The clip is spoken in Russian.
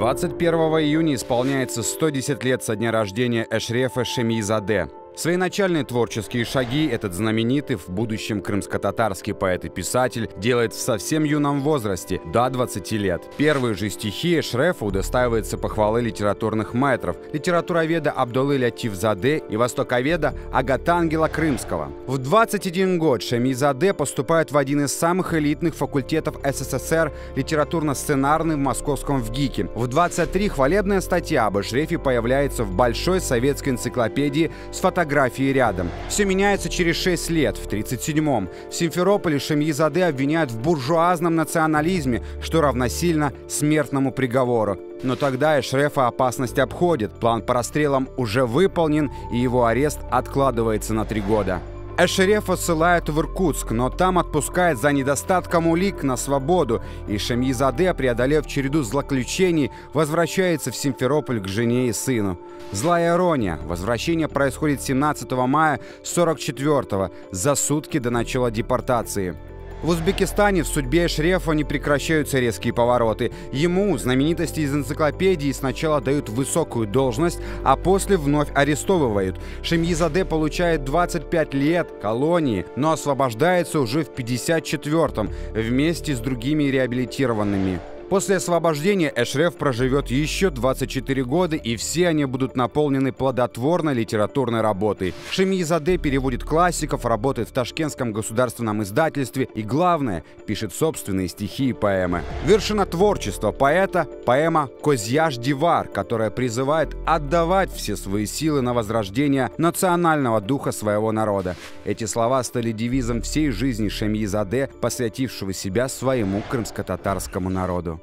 21 июня исполняется 110 лет со дня рождения Эшрефа Шемиизаде. Свои начальные творческие шаги этот знаменитый в будущем крымско-татарский поэт и писатель делает в совсем юном возрасте, до 20 лет. Первые же стихи Эшрефа удостаиваются похвалы литературных мэтров, литературоведа Абдуллы Лятифзаде и востоковеда Агатангела Крымского. В 21 год Шемиизаде поступает в один из самых элитных факультетов СССР, литературно-сценарный в московском ВГИКе. В 23 хвалебная статья об Эшрефе появляется в Большой советской энциклопедии с фотографией рядом. Все меняется через 6 лет, в 1937-м. В Симферополе Шемиизаде обвиняют в буржуазном национализме, что равносильно смертному приговору. Но тогда Эшрефа опасность обходит, план по расстрелам уже выполнен, и его арест откладывается на 3 года. Эшрефа ссылают в Иркутск, но там отпускает за недостатком улик на свободу, и Шемиизаде, преодолев череду злоключений, возвращается в Симферополь к жене и сыну. Злая ирония. Возвращение происходит 17 мая 1944-го, за сутки до начала депортации. В Узбекистане в судьбе Эшрефа не прекращаются резкие повороты. Ему, знаменитости из энциклопедии, сначала дают высокую должность, а после вновь арестовывают. Шемиизаде получает 25 лет колонии, но освобождается уже в 1954-м вместе с другими реабилитированными. После освобождения Эшреф проживет еще 24 года, и все они будут наполнены плодотворной литературной работой. Шемиизаде переводит классиков, работает в Ташкентском государственном издательстве и, главное, пишет собственные стихи и поэмы. Вершина творчества поэта – поэма «Козьяж Дивар», которая призывает отдавать все свои силы на возрождение национального духа своего народа. Эти слова стали девизом всей жизни Шемиизаде, посвятившего себя своему крымско-татарскому народу.